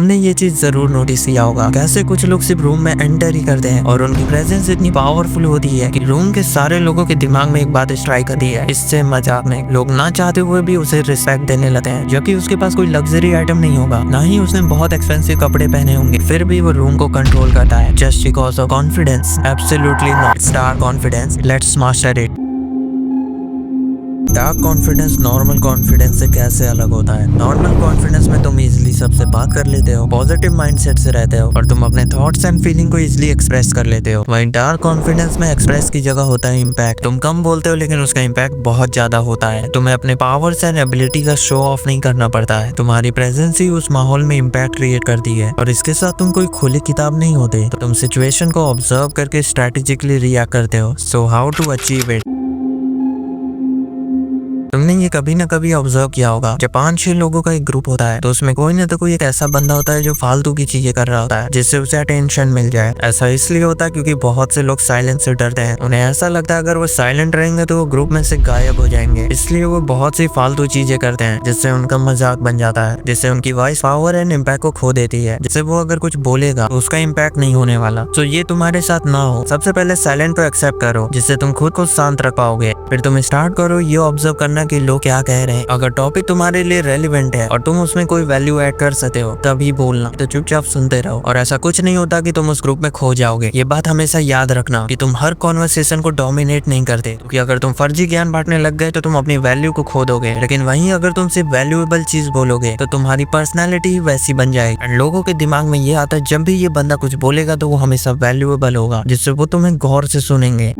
तुमने ये चीज जरूर नोटिस किया होगा, कैसे कुछ लोग सिर्फ रूम में एंटर ही करते हैं और उनकी प्रेजेंस इतनी पावरफुल होती है कि रूम के सारे लोगों के दिमाग में एक बात स्ट्राइक करती है। इससे मजाक में लोग ना चाहते हुए भी उसे रिस्पेक्ट देने लगते हैं, जबकि उसके पास कोई लग्जरी आइटम नहीं होगा, ना ही उसने बहुत एक्सपेंसिव कपड़े पहने होंगे, फिर भी वो रूम को कंट्रोल करता है just because of confidence. Absolutely not. Star confidence, let's master it. Dark confidence normal confidence से कैसे अलग होता है? नॉर्मल कॉन्फिडेंस में तुम इजीली सबसे बात कर लेते हो, पॉजिटिव माइंडसेट से रहते हो और तुम अपने थॉट्स एंड फीलिंग को इजीली एक्सप्रेस कर लेते हो। वहीं डार्क कॉन्फिडेंस में एक्सप्रेस की जगह होता है इम्पैक्ट। तुम कम बोलते हो लेकिन उसका इम्पैक्ट बहुत ज्यादा होता है। तुम्हें अपने पावर्स एंड एबिलिटी का शो ऑफ नहीं करना पड़ता है, तुम्हारी प्रेजेंस ही उस माहौल में इम्पैक्ट क्रिएट करती है। और इसके साथ तुम कोई खुली किताब नहीं होते, तो तुम सिचुएशन को ऑब्जर्व करके स्ट्रेटेजिकली रिएक्ट करते हो। So how to achieve it? तुमने ये कभी ना कभी ऑब्जर्व किया होगा, जब 5-6 लोगों का एक ग्रुप होता है तो उसमें कोई ना तो कोई एक ऐसा बंदा होता है जो फालतू की चीजें कर रहा होता है जिससे उसे अटेंशन मिल जाए। ऐसा इसलिए होता है क्योंकि बहुत से लोग साइलेंस से डरते हैं। उन्हें ऐसा लगता है अगर वो साइलेंट रहेंगे तो वो ग्रुप में से गायब हो जाएंगे, इसलिए वो बहुत सी फालतू चीजें करते हैं जिससे उनका मजाक बन जाता है, जिससे उनकी वॉइस पावर एंड इम्पैक्ट को खो देती है, जिससे वो अगर कुछ बोलेगा तो उसका इम्पैक्ट नहीं होने वाला। तो ये तुम्हारे साथ ना हो, सबसे पहले साइलेंट को एक्सेप्ट करो जिससे तुम खुद को शांत रख पाओगे। फिर तुम स्टार्ट करो ये ऑब्जर्व करना कि लोग क्या कह रहे हैं। अगर टॉपिक तुम्हारे लिए रेलिवेंट है और तुम उसमें कोई वैल्यू ऐड कर सकते हो तभी बोलना, तो चुपचाप सुनते रहो। और ऐसा कुछ नहीं होता कि तुम उस ग्रुप में खो जाओगे। ये बात हमेशा याद रखना कि तुम हर कॉन्वर्सेशन को डोमिनेट नहीं करते, क्योंकि अगर तुम फर्जी ज्ञान बांटने लग गए तो तुम अपनी वैल्यू को खो दोगे। लेकिन वहीं अगर तुम सिर्फ वैल्यूएबल चीज बोलोगे तो तुम्हारी पर्सनैलिटी वैसी बन जाएगी। एंड लोगों के दिमाग में ये आता है जब भी ये बंदा कुछ बोलेगा तो वो हमेशा वैल्यूएबल होगा, जिससे वो तुम्हें गौर से सुनेंगे।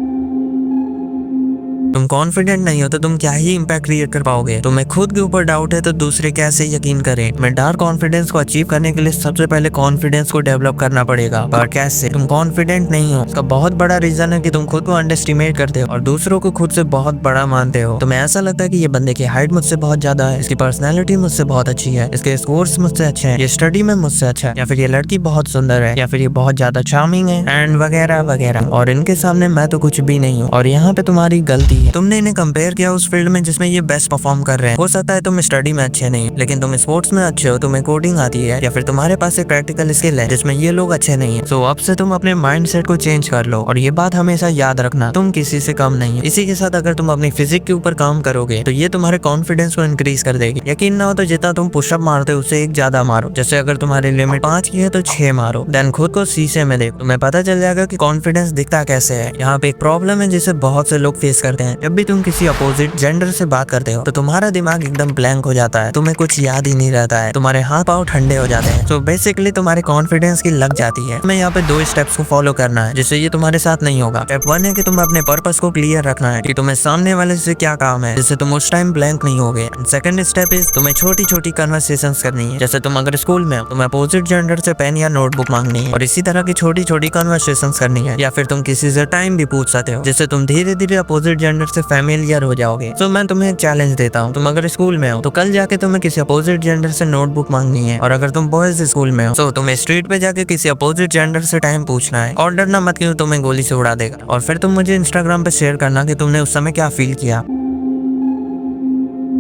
तुम कॉन्फिडेंट नहीं हो तो तुम क्या ही इम्पैक्ट क्रिएट कर पाओगे? तुम्हें खुद के ऊपर डाउट है तो दूसरे कैसे यकीन करें? मैं डार्क कॉन्फिडेंस को अचीव करने के लिए सबसे पहले कॉन्फिडेंस को डेवलप करना पड़ेगा। पर कैसे? तुम कॉन्फिडेंट नहीं हो, इसका बहुत बड़ा रीजन है कि तुम खुद को अंडरएस्टिमेट करते हो और दूसरों को खुद से बहुत बड़ा मानते हो। तुम्हें ऐसा लगता है कि ये बंदे की हाइट मुझसे बहुत ज्यादा है, इसकी पर्सनैलिटी मुझसे बहुत अच्छी है, इसके स्कोर्स मुझसे अच्छे हैं, ये स्टडी में मुझसे अच्छा है, या फिर ये लड़की बहुत सुंदर है, या फिर ये बहुत ज्यादा चार्मिंग है एंड वगैरह वगैरह। और इनके सामने मैं तो कुछ भी नहीं हूँ। और यहाँ पे तुम्हारी गलती है, तुमने इन्हें कंपेयर किया उस फील्ड में जिसमें ये बेस्ट परफॉर्म कर रहे हैं। हो सकता है तुम स्टडी में अच्छे नहीं, लेकिन तुम स्पोर्ट्स में अच्छे हो, तुम्हें कोडिंग आती है, या फिर तुम्हारे पास एक प्रैक्टिकल स्किल है जिसमें ये लोग अच्छे नहीं है। सो अब से तुम अपने माइंडसेट को चेंज कर लो और ये बात हमेशा याद रखना, तुम किसी से कम नहीं हो। इसी के साथ अगर तुम अपनी फिजिक के ऊपर काम करोगे तो ये तुम्हारे कॉन्फिडेंस को इंक्रीज कर देगी। यकीन ना हो तो जितना तुम पुशअप मारते हो उससे एक ज्यादा मारो। जैसे अगर तुम्हारी लिमिट 5 की है तो 6 मारो। देन खुद को शीशे में देखो, तुम्हें पता चल जाएगा कि कॉन्फिडेंस दिखता कैसे है। यहाँ पे एक प्रॉब्लम है जिसे बहुत से लोग फेस करते हैं। जब भी तुम किसी अपोजिट जेंडर से बात करते हो तो तुम्हारा दिमाग एकदम ब्लैंक हो जाता है, तुम्हें कुछ याद ही नहीं रहता है, तुम्हारे हाथ पांव ठंडे हो जाते हैं। तो बेसिकली तुम्हारे कॉन्फिडेंस की लग जाती है। मैं यहाँ पे 2 स्टेप्स को फॉलो करना है जिससे ये तुम्हारे साथ नहीं होगा। स्टेप 1 है कि तुम्हें अपने पर्पस को क्लियर रखना है कि तुम्हें सामने वाले से क्या काम है, जिससे तुम उस टाइम ब्लैंक नहीं होगे। सेकंड स्टेप इज तुम्हें छोटी छोटी कन्वर्सेशंस करनी है। जैसे तुम अगर स्कूल में हो, तुम्हें अपोजिट जेंडर से पेन या नोटबुक मांगनी है और इसी तरह की छोटी छोटी कन्वर्सेशंस करनी है। या फिर तुम किसी से टाइम भी पूछ सकते हो, जिससे तुम धीरे धीरे अपोजिट जेंडर से फैमिलियर हो जाओगे। तो मैं तुम्हें चैलेंज देता हूँ, तुम अगर स्कूल में हो तो कल जाके तुम्हें किसी अपोजिट जेंडर से नोटबुक मांगनी है, और अगर तुम बॉयज स्कूल में हो तो तुम्हें स्ट्रीट पे जाके किसी अपोजिट जेंडर से टाइम पूछना है। और डरना मत कि तुम्हें गोली से उड़ा देगा। और फिर तुम मुझे इंस्टाग्राम पे शेयर करना कि तुमने उस समय क्या फील किया।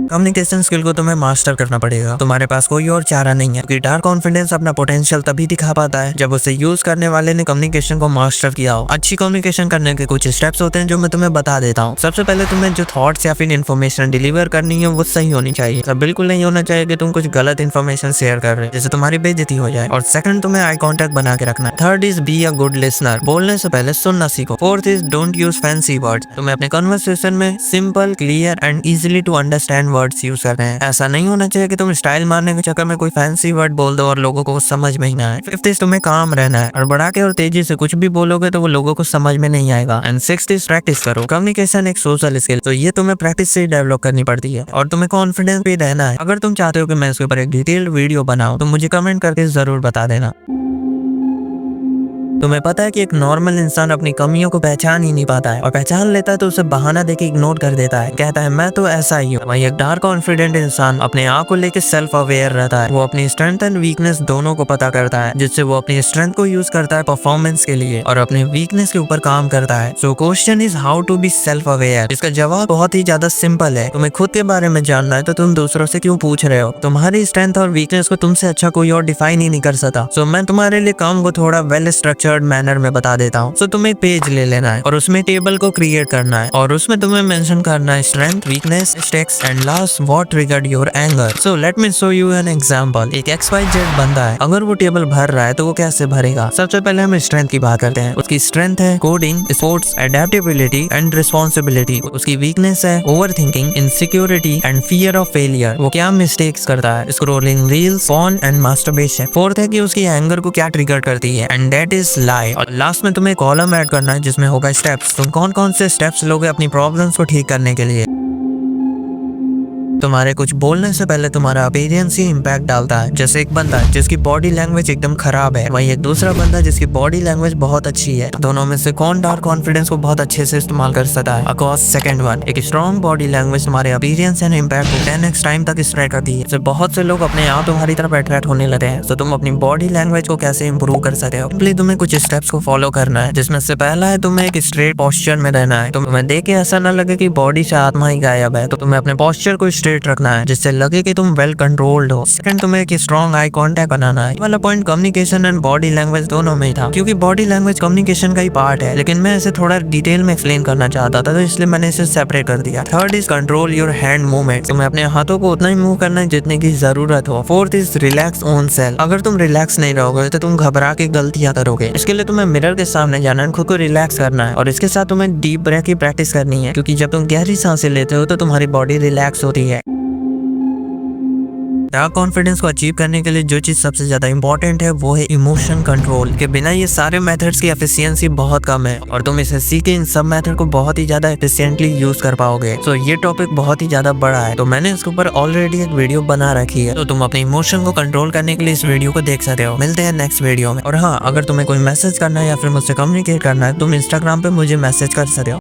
कम्युनिकेशन स्किल को तुम्हें मास्टर करना पड़ेगा, तुम्हारे पास कोई और चारा नहीं है, क्योंकि डार्क कॉन्फिडेंस अपना पोटेंशियल तभी दिखा पाता है जब उसे यूज करने वाले ने कम्युनिकेशन को मास्टर किया हो। अच्छी कम्युनिकेशन करने के कुछ स्टेप्स होते हैं जो मैं तुम्हें बता देता हूँ। सबसे पहले तुम्हें जो थॉट्स या फिर इन्फॉर्मेशन डिलीवर करनी है वो सही होनी चाहिए। सब बिल्कुल नहीं होना चाहिए कि तुम कुछ गलत इन्फॉर्मेशन शेयर कर रहे हो जिससे तुम्हारी बेइज्जती हो जाए। और सेकंड, तुम्हें आई कॉन्टेक्ट बना के रखना है। Third is be a good listener, बोलने से पहले सुनना सीखो। Fourth is don't use fancy words, तुम्हें अपने कन्वर्सेशन में simple, clear and easily to understand words use करने हैं। ऐसा नहीं होना चाहिए कि तुम स्टाइल मारने के चक्कर में कोई फैंसी वर्ड बोल दो और लोगों को समझ में ही ना आए। फिफ्थ इज तुम्हें काम रहना है और बढ़ा के और तेजी से कुछ भी बोलोगे तो वो लोगों को समझ में नहीं आएगा। एंड सिक्स्थ इज प्रैक्टिस करो। कम्युनिकेशन एक सोशल स्किल, तो ये तुम्हें प्रैक्टिस से ही डेवलप करनी पड़ती है। और तुम्हें कॉन्फिडेंस भी रहना है। अगर तुम चाहते हो कि मैं इसके ऊपर एक डिटेल्ड वीडियो बनाऊं तो मुझे कमेंट करके जरूर बता देना। तुम्हें पता है कि एक नॉर्मल इंसान अपनी कमियों को पहचान ही नहीं पाता है, और पहचान लेता है तो उसे बहाना देके इग्नोर कर देता है, कहता है मैं तो ऐसा ही हूँ। वहीं एक डार्क कॉन्फिडेंट इंसान अपने आप को लेकर सेल्फ अवेयर रहता है। वो अपनी स्ट्रेंथ एंड वीकनेस दोनों को पता करता है, जिससे वो अपनी स्ट्रेंथ को यूज करता है परफॉर्मेंस के लिए और अपने वीकनेस के ऊपर काम करता है। So question is how to be self aware. इसका जवाब बहुत ही ज्यादा सिंपल है। तुम्हें खुद के बारे में जानना है तो तुम दूसरों से क्यों पूछ रहे हो? तुम्हारी स्ट्रेंथ और वीकनेस को तुमसे अच्छा कोई और डिफाइन ही नहीं कर सकता। सो मैं तुम्हारे लिए काम को थोड़ा वेल स्ट्रक्चर्ड मैनर में बता देता हूँ। सो तुम्हें एक पेज ले लेना है और उसमें टेबल को क्रिएट करना है और उसमें तुम्हें मेंशन करना है strength, weakness, stakes and last what triggered your anger. So let me show you an example. एक XYZ बंदा है, अगर वो टेबल भर रहा है तो वो कैसे भरेगा? सबसे पहले हम स्ट्रेंथ की बात करते हैं। उसकी स्ट्रेंथ है coding, sports, adaptability and responsibility. उसकी वीकनेस है over thinking, insecurity and fear of failure. वो क्या मिस्टेक्स करता है? Scrolling reels, phone and masturbation. Fourth है कि उसकी एंगर को क्या ट्रिगर करती है, एंड दैट इज लाई। और लास्ट में तुम्हें कॉलम ऐड करना है जिसमें होगा स्टेप्स। तुम कौन कौन से स्टेप्स लोगे अपनी प्रॉब्लम्स को ठीक करने के लिए। तुम्हारे कुछ बोलने से पहले तुम्हारा अपीयरेंस ही इम्पैक्ट डालता है। जैसे एक बंदा जिसकी बॉडी लैंग्वेज एकदम खराब है, वहीं एक दूसरा बंदा जिसकी बॉडी लैंग्वेज बहुत अच्छी है। दोनों में से कौन डार्क कॉन्फिडेंस को बहुत अच्छे से इस्तेमाल कर सकता है? Of course second one. एक स्ट्रॉन्ग बॉडी लैंग्वेज तुम्हारे अपीयरेंस एंड इम्पैक्ट को 10x टाइम तक स्प्रेड करती है। बहुत से लोग अपने आप तुम्हारी तरफ अट्रैक्ट होने लगते हैं। तो तुम अपनी बॉडी लैंग्वेज को कैसे इंप्रूव कर सकते हो? सिंपली तुम्हें कुछ स्टेप्स को फॉलो करना है, जिसमें से पहला है तुम्हें एक स्ट्रेट पोस्चर में रहना है। तुम्हें देख के ऐसा न लगे कि बॉडी से आत्मा ही गायब है। तो तुम्हें अपने पोस्चर को स्ट्रेट रखना है जिससे लगे कि तुम वेल कंट्रोल्ड हो। सेकंड, तुम्हें एक स्ट्रॉन्ग आई कांटेक्ट बनाना है। वाला point communication and body language दोनों में ही था, क्योंकि बॉडी लैंग्वेज कम्युनिकेशन का ही पार्ट है, लेकिन मैं इसे थोड़ा डिटेल में एक्सप्लेन करना चाहता था, तो इसलिए मैंने इसे सेपरेट कर दिया। Third is control your hand movement. तुम्हें अपने हाथों को उतना ही मूव करना है जितने की जरूरत हो। Fourth is relax own self. अगर तुम रिलैक्स नहीं रहोगे तो तुम घबरा के गलतियां करोगे। इसके लिए तुम्हें मिरर के सामने जाना है, खुद को रिलैक्स करना है और इसके साथ तुम्हें डीप ब्रेथ की प्रैक्टिस करनी है, क्योंकि जब तुम गहरी सांसें लेते हो तो तुम्हारी बॉडी रिलैक्स होती है। डार्क कॉन्फिडेंस को अचीव करने के लिए जो चीज सबसे ज्यादा इंपॉर्टेंट है वो है इमोशन कंट्रोल। के बिना ये सारे मेथड्स की एफिशिएंसी बहुत कम है और तुम इसे सीख के इन सब मेथड को बहुत ही ज्यादा एफिशिएंटली यूज कर पाओगे। तो ये टॉपिक बहुत ही ज्यादा बड़ा है, तो मैंने इसके ऊपर ऑलरेडी एक वीडियो बना रखी है, तो तुम अपने इमोशन को कंट्रोल करने के लिए इस वीडियो को देख सकते हो। मिलते हैं नेक्स्ट वीडियो में। और हाँ, अगर तुम्हें कोई मैसेज करना है या फिर मुझसे कम्युनिकेट करना है, तुम इंस्टाग्राम पे मुझे मैसेज कर सकते हो।